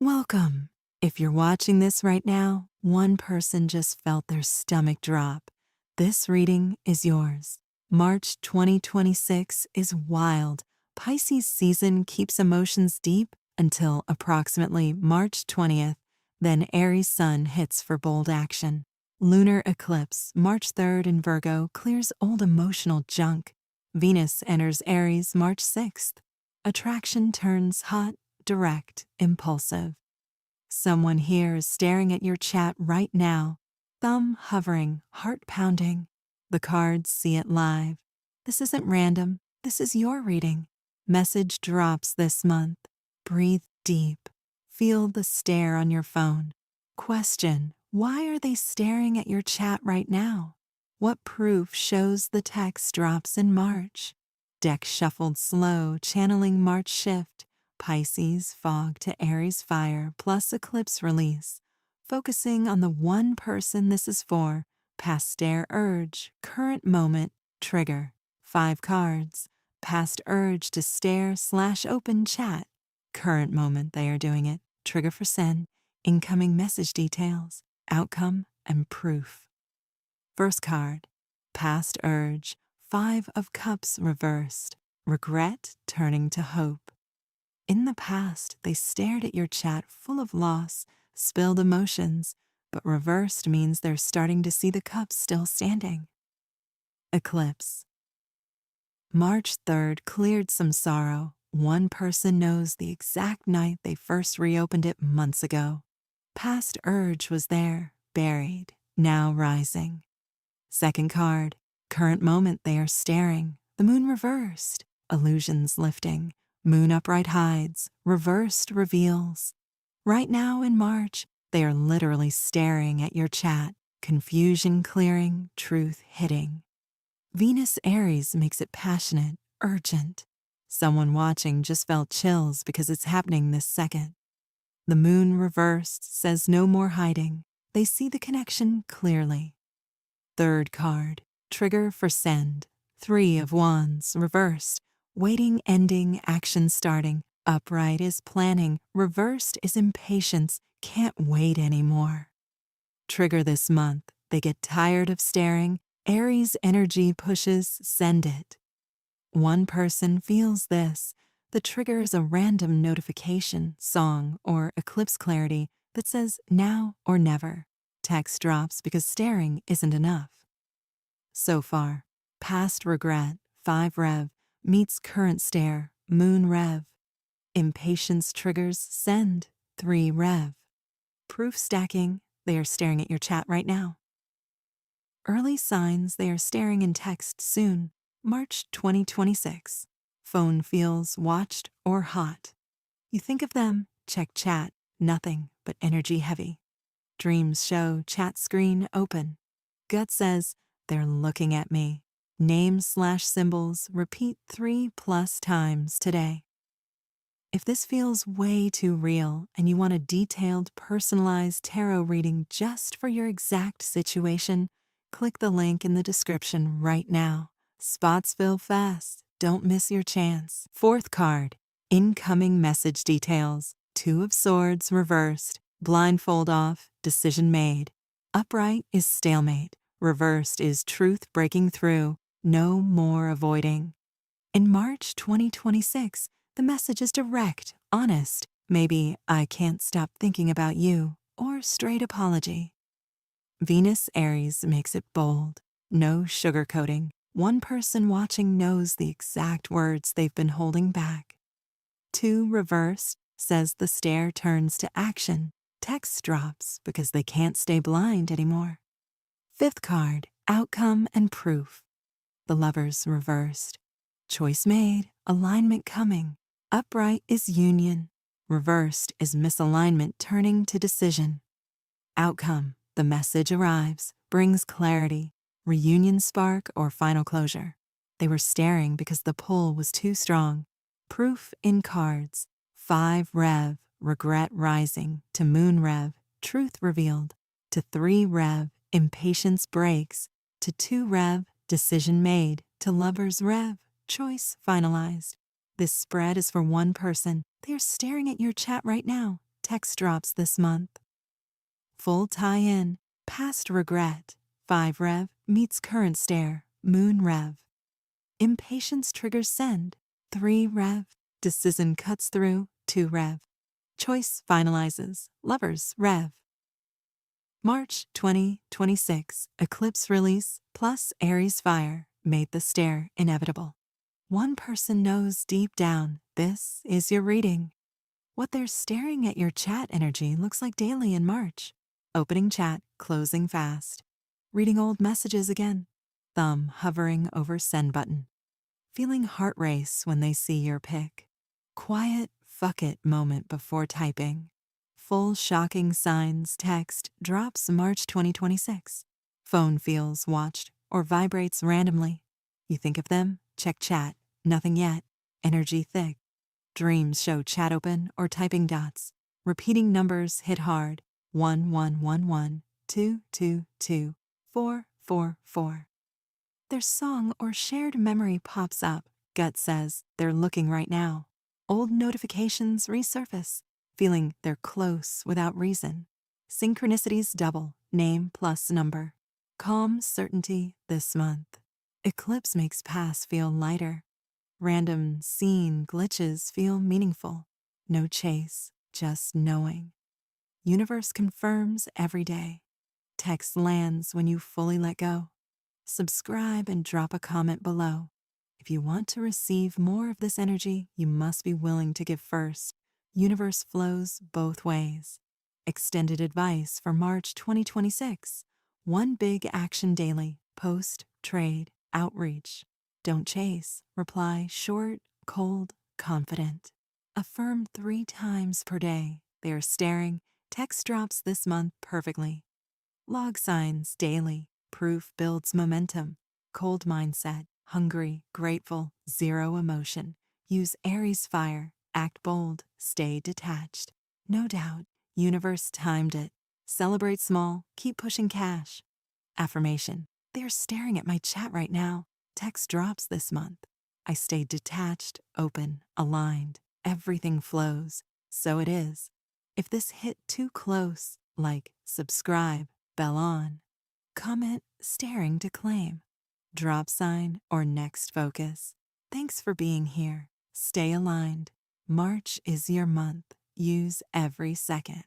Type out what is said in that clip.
Welcome. If you're watching this right now, one person just felt their stomach drop. This reading is yours. March 2026 is wild. Pisces season keeps emotions deep until approximately March 20th. Then Aries sun hits for bold action. Lunar eclipse, March 3rd in Virgo, clears old emotional junk. Venus enters Aries March 6th. Attraction turns hot, direct, impulsive. Someone here is staring at your chat right now, thumb hovering, heart pounding. The cards see it live. This isn't random. This is your reading. Message drops this month. Breathe deep. Feel the stare on your phone. Question, why are they staring at your chat right now? What proof shows the text drops in March? Deck shuffled slow, channeling March shift. Pisces, fog to Aries fire, plus eclipse release. Focusing on the one person this is for, past stare urge, current moment, trigger. 5 cards, past urge to stare/open chat. Current moment they are doing it, trigger for send, incoming message details, outcome, and proof. First card, past urge, 5 of cups reversed, regret turning to hope. In the past, they stared at your chat full of loss, spilled emotions, but reversed means they're starting to see the cups still standing. Eclipse. March 3rd cleared some sorrow. One person knows the exact night they first reopened it months ago. Past urge was there, buried, now rising. Second card, current moment they are staring. The moon reversed, illusions lifting. Moon upright hides, reversed reveals. Right now in March, they are literally staring at your chat, confusion clearing, truth hitting. Venus Aries makes it passionate, urgent. Someone watching just felt chills because it's happening this second. The moon reversed says no more hiding. They see the connection clearly. Third card, trigger for send. 3 of wands, reversed. Waiting, ending, action starting. Upright is planning. Reversed is impatience. Can't wait anymore. Trigger this month. They get tired of staring. Aries energy pushes, send it. One person feels this. The trigger is a random notification, song, or eclipse clarity that says now or never. Text drops because staring isn't enough. So far, past regret, 5 rev, meets current stare, moon rev. Impatience triggers send, 3 rev. Proof stacking, they are staring at your chat right now. Early signs they are staring in text soon, March 2026. Phone feels watched or hot. You think of them, check chat, nothing but energy heavy. Dreams show chat screen open. Gut says, they're looking at me. Names/symbols repeat 3+ times today. If this feels way too real and you want a detailed, personalized tarot reading just for your exact situation, click the link in the description right now. Spots fill fast. Don't miss your chance. Fourth card, incoming message details. 2 of swords reversed. Blindfold off, decision made. Upright is stalemate. Reversed is truth breaking through. No more avoiding. In March 2026, the message is direct, honest. Maybe I can't stop thinking about you, or straight apology. Venus Aries makes it bold. No sugarcoating. One person watching knows the exact words they've been holding back. 2 reversed says the stare turns to action. Text drops because they can't stay blind anymore. Fifth card, outcome and proof. The lovers reversed. Choice made, alignment coming. Upright is union. Reversed is misalignment turning to decision. Outcome, the message arrives, brings clarity, reunion spark or final closure. They were staring because the pull was too strong. Proof in cards. 5 rev, regret rising, to moon rev, truth revealed, to 3 rev, impatience breaks, to 2 rev, decision made, to lovers rev, choice finalized. This spread is for one person. They are staring at your chat right now. text drops this month. Full tie-in, past regret, 5 Rev meets current stare, Moon Rev. Impatience triggers send, 3 Rev. Decision cuts through, 2 Rev. Choice finalizes, Lovers Rev. March 2026, eclipse release plus Aries fire made the stare inevitable. One person knows deep down this is your reading. What they're staring at your chat energy looks like daily in March. Opening chat, closing fast. Reading old messages again. Thumb hovering over send button. Feeling heart race when they see your pic. Quiet fuck it moment before typing. Full shocking signs text drops March 2026. Phone feels watched or vibrates randomly. You think of them, check chat, nothing yet. Energy thick. Dreams show chat open or typing dots. Repeating numbers hit hard. 1111 222 444. Their song or shared memory pops up. Gut says they're looking right now. Old notifications resurface, feeling they're close without reason. Synchronicities double, name plus number. Calm certainty this month. Eclipse makes pass feel lighter. Random scene glitches feel meaningful. No chase, just knowing. Universe confirms every day. Text lands when you fully let go. Subscribe and drop a comment below. If you want to receive more of this energy, you must be willing to give first. Universe flows both ways. Extended advice for March 2026. One big action daily. Post, trade, outreach. Don't chase. Reply short, cold, confident. Affirm 3 times per day. They are staring. Text drops this month perfectly. Log signs daily. Proof builds momentum. Cold mindset. Hungry, grateful, 0 emotion. Use Aries fire. Act bold. Stay detached. No doubt. Universe timed it. Celebrate small. Keep pushing cash. Affirmation. They are staring at my chat right now. Text drops this month. I stay detached, open, aligned. Everything flows. So it is. If this hit too close, like, subscribe, bell on. Comment, staring to claim. Drop sign or next focus. Thanks for being here. Stay aligned. March is your month. Use every second.